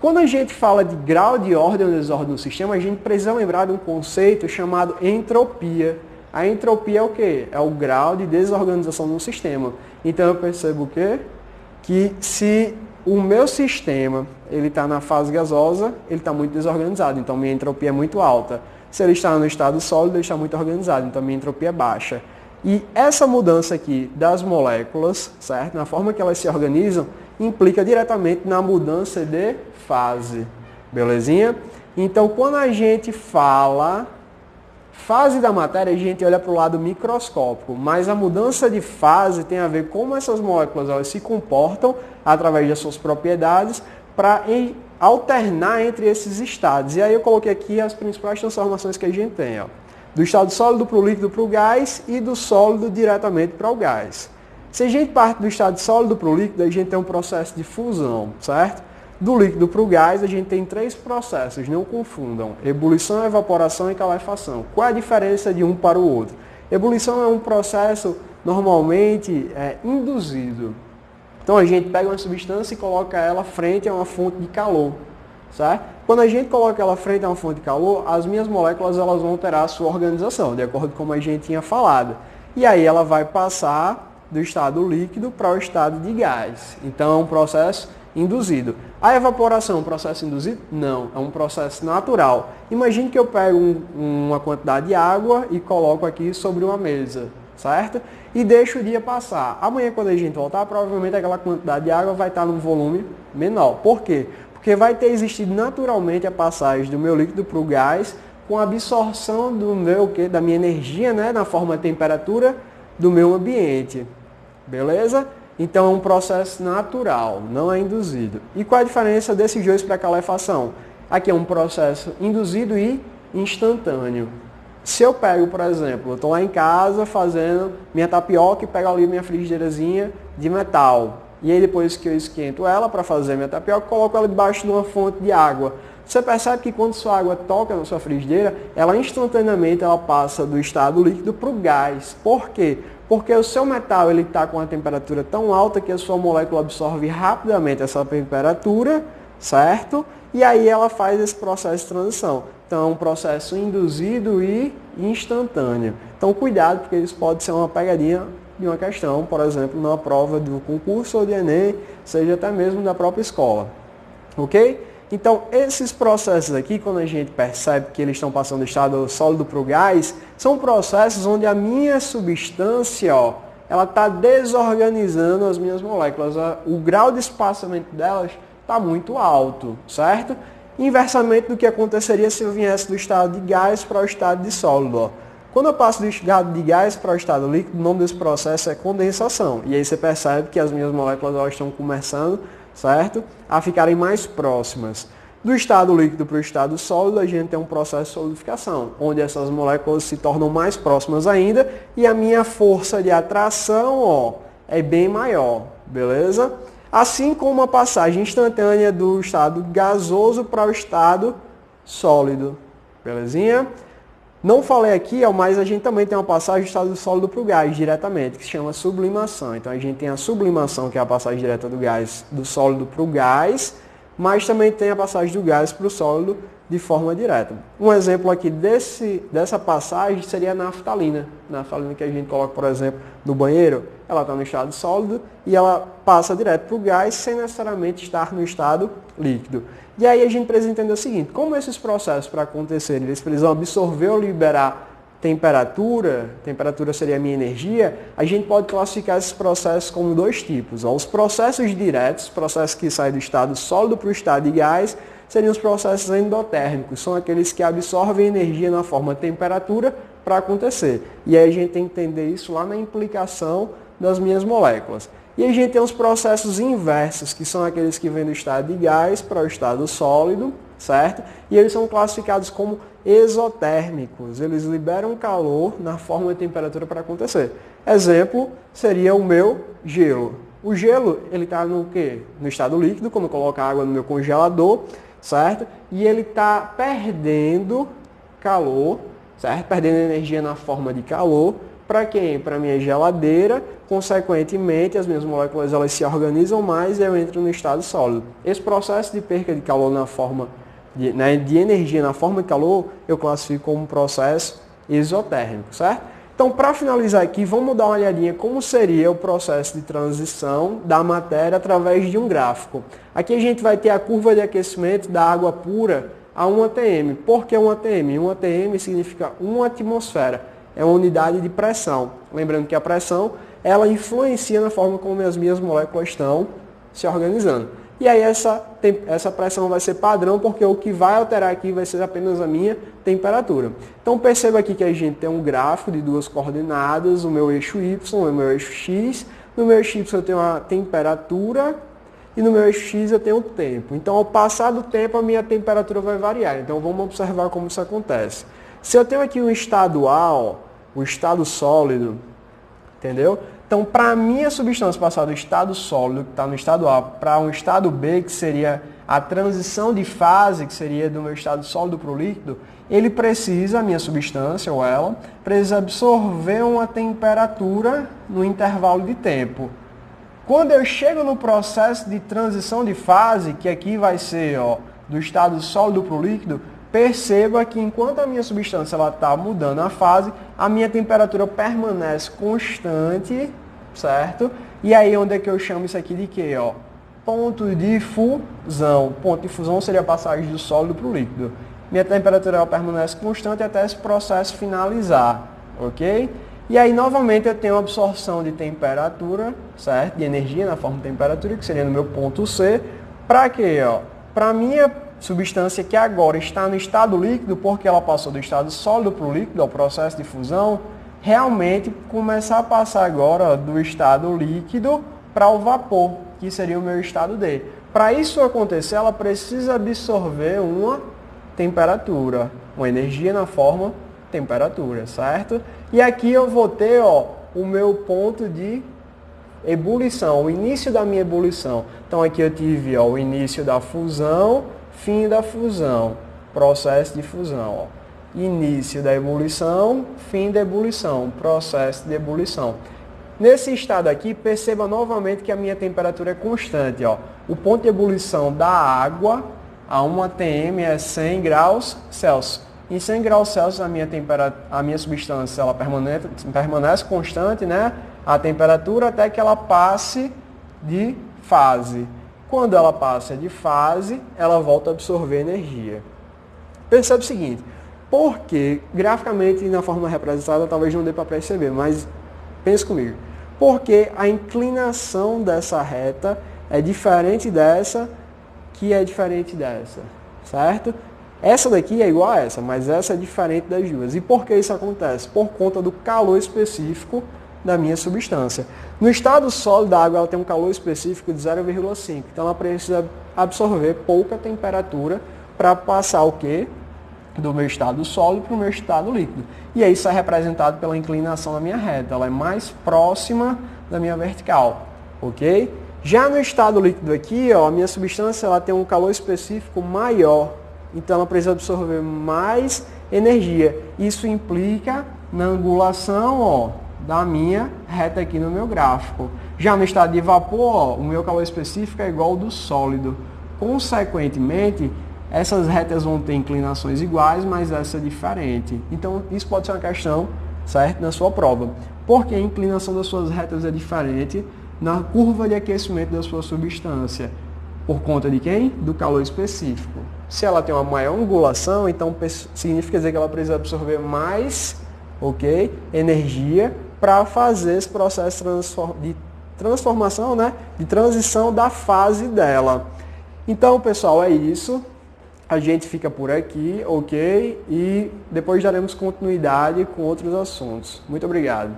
Quando a gente fala de grau de ordem ou desordem no sistema, a gente precisa lembrar de um conceito chamado entropia. A entropia é o quê? É o grau de desorganização no sistema. Então eu percebo o quê? Que se o meu sistema ele está na fase gasosa, ele está muito desorganizado, então minha entropia é muito alta. Se ele está no estado sólido, ele está muito organizado, então minha entropia é baixa. E essa mudança aqui das moléculas, certo? Na forma que elas se organizam, implica diretamente na mudança de fase. Belezinha? Então, quando a gente fala fase da matéria, a gente olha para o lado microscópico, mas a mudança de fase tem a ver com como essas moléculas elas se comportam através das suas propriedades para alternar entre esses estados. E aí eu coloquei aqui as principais transformações que a gente tem. Ó. Do estado sólido para o líquido para o gás e do sólido diretamente para o gás. Se a gente parte do estado sólido para o líquido, a gente tem um processo de fusão, certo? Do líquido para o gás, a gente tem 3 processos, não confundam. Ebulição, evaporação e calefação. Qual a diferença de um para o outro? Ebulição é um processo normalmente induzido. Então a gente pega uma substância e coloca ela frente a uma fonte de calor, certo? Quando a gente coloca ela frente a uma fonte de calor, as minhas moléculas elas vão alterar a sua organização, de acordo com como a gente tinha falado. E aí ela vai passar do estado líquido para o estado de gás. Então é um processo induzido. A evaporação é um processo induzido? Não, é um processo natural. Imagine que eu pego uma quantidade de água e coloco aqui sobre uma mesa, certo? E deixo o dia passar. Amanhã, quando a gente voltar, provavelmente aquela quantidade de água vai estar num volume menor. Por quê? Porque vai ter existido naturalmente a passagem do meu líquido para o gás com a absorção da minha energia, né, na forma de temperatura do meu ambiente. Beleza? Então é um processo natural, não é induzido. E qual a diferença desses dois para a calefação? Aqui é um processo induzido e instantâneo. Se eu pego, por exemplo, eu estou lá em casa fazendo minha tapioca e pego ali minha frigideirazinha de metal. E aí depois que eu esquento ela para fazer minha tapioca, coloco ela debaixo de uma fonte de água. Você percebe que quando sua água toca na sua frigideira, ela instantaneamente ela passa do estado líquido para o gás. Por quê? Porque o seu metal está com uma temperatura tão alta que a sua molécula absorve rapidamente essa temperatura, certo? E aí ela faz esse processo de transição. Então, é um processo induzido e instantâneo. Então, cuidado, porque isso pode ser uma pegadinha de uma questão, por exemplo, na prova do concurso ou de Enem, seja até mesmo da própria escola. Ok? Então, esses processos aqui, quando a gente percebe que eles estão passando do estado sólido para o gás, são processos onde a minha substância, ó, ela está desorganizando as minhas moléculas. O grau de espaçamento delas está muito alto, certo? Inversamente do que aconteceria se eu viesse do estado de gás para o estado de sólido. Ó. Quando eu passo do estado de gás para o estado líquido, o nome desse processo é condensação. E aí você percebe que as minhas moléculas elas estão começando, certo? A ficarem mais próximas. Do estado líquido para o estado sólido, a gente tem um processo de solidificação, onde essas moléculas se tornam mais próximas ainda e a minha força de atração, ó, é bem maior, beleza? Assim como a passagem instantânea do estado gasoso para o estado sólido, belezinha? Não falei aqui, mas a gente também tem uma passagem do estado sólido para o gás diretamente, que se chama sublimação. Então a gente tem a sublimação, que é a passagem direta do gás do sólido para o gás, mas também tem a passagem do gás para o sólido de forma direta. Um exemplo aqui dessa passagem seria a naftalina. A naftalina que a gente coloca, por exemplo, no banheiro, ela está no estado sólido e ela passa direto para o gás sem necessariamente estar no estado líquido. E aí a gente precisa entender o seguinte, como esses processos para acontecerem, eles precisam absorver ou liberar temperatura seria a minha energia, a gente pode classificar esses processos como 2 tipos. Os processos diretos, processos que saem do estado sólido para o estado de gás, seriam os processos endotérmicos, são aqueles que absorvem energia na forma de temperatura para acontecer. E aí a gente tem que entender isso lá na implicação das minhas moléculas. E a gente tem os processos inversos, que são aqueles que vêm do estado de gás para o estado sólido, certo? E eles são classificados como exotérmicos. Eles liberam calor na forma de temperatura para acontecer. Exemplo seria o meu gelo. O gelo, ele está no quê? No estado líquido, quando eu coloco água no meu congelador, certo? E ele está perdendo calor, certo? Perdendo energia na forma de calor, para quem? Para minha geladeira, consequentemente as minhas moléculas elas se organizam mais e eu entro no estado sólido. Esse processo de perca de calor na forma de energia na forma de calor, eu classifico como um processo exotérmico, certo? Então, para finalizar aqui, vamos dar uma olhadinha como seria o processo de transição da matéria através de um gráfico. Aqui a gente vai ter a curva de aquecimento da água pura a 1 atm. Por que 1 atm? 1 atm significa 1 atmosfera. É uma unidade de pressão. Lembrando que a pressão, ela influencia na forma como as minhas moléculas estão se organizando. E aí essa pressão vai ser padrão, porque o que vai alterar aqui vai ser apenas a minha temperatura. Então perceba aqui que a gente tem um gráfico de duas coordenadas, o meu eixo Y e o meu eixo X. No meu eixo Y eu tenho a temperatura e no meu eixo X eu tenho o tempo. Então ao passar do tempo a minha temperatura vai variar. Então vamos observar como isso acontece. Se eu tenho aqui um estado A, ó, o estado sólido, entendeu? Então, para a minha substância passar do estado sólido, que está no estado A, para um estado B, que seria a transição de fase, que seria do meu estado sólido para o líquido, ele precisa, a minha substância, ou ela, precisa absorver uma temperatura no intervalo de tempo. Quando eu chego no processo de transição de fase, que aqui vai ser do estado sólido para o líquido, perceba que enquanto a minha substância está mudando a fase, a minha temperatura permanece constante, certo? E aí onde é que eu chamo isso aqui de quê? Ponto de fusão. Ponto de fusão seria a passagem do sólido para o líquido. Minha temperatura permanece constante até esse processo finalizar, ok? E aí novamente eu tenho a absorção de temperatura, certo? De energia na forma de temperatura, que seria no meu ponto C. Para quê? Para a minha substância que agora está no estado líquido, porque ela passou do estado sólido para o líquido, ao processo de fusão, realmente começar a passar agora do estado líquido para o vapor, que seria o meu estado D. Para isso acontecer, ela precisa absorver uma temperatura, uma energia na forma temperatura, certo? E aqui eu vou ter o meu ponto de ebulição, o início da minha ebulição. Então aqui eu tive o início da fusão, fim da fusão, processo de fusão. Início da ebulição, fim da ebulição, processo de ebulição. Nesse estado aqui, perceba novamente que a minha temperatura é constante. O ponto de ebulição da água a 1 atm é 100 graus Celsius. Em 100 graus Celsius a minha substância ela permanece constante, né? A temperatura até que ela passe de fase. Quando ela passa de fase, ela volta a absorver energia. Percebe o seguinte, porque graficamente na forma representada talvez não dê para perceber, mas pense comigo. Porque a inclinação dessa reta é diferente dessa, que é diferente dessa, certo? Essa daqui é igual a essa, mas essa é diferente das duas. E por que isso acontece? Por conta do calor específico da minha substância. No estado sólido, a água ela tem um calor específico de 0,5. Então ela precisa absorver pouca temperatura para passar o quê? Do meu estado sólido para o meu estado líquido. E aí isso é representado pela inclinação da minha reta. Ela é mais próxima da minha vertical, ok? Já no estado líquido aqui, a minha substância ela tem um calor específico maior. Então ela precisa absorver mais energia. Isso implica na angulação, da minha reta aqui no meu gráfico. Já no estado de vapor, o meu calor específico é igual ao do sólido. Consequentemente, essas retas vão ter inclinações iguais, mas essa é diferente. Então, isso pode ser uma questão, certo, na sua prova. Porque a inclinação das suas retas é diferente na curva de aquecimento da sua substância. Por conta de quem? Do calor específico. Se ela tem uma maior angulação, então significa dizer que ela precisa absorver mais, energia para fazer esse processo de transformação, né? De transição da fase dela. Então, pessoal, é isso. A gente fica por aqui, ok? E depois daremos continuidade com outros assuntos. Muito obrigado.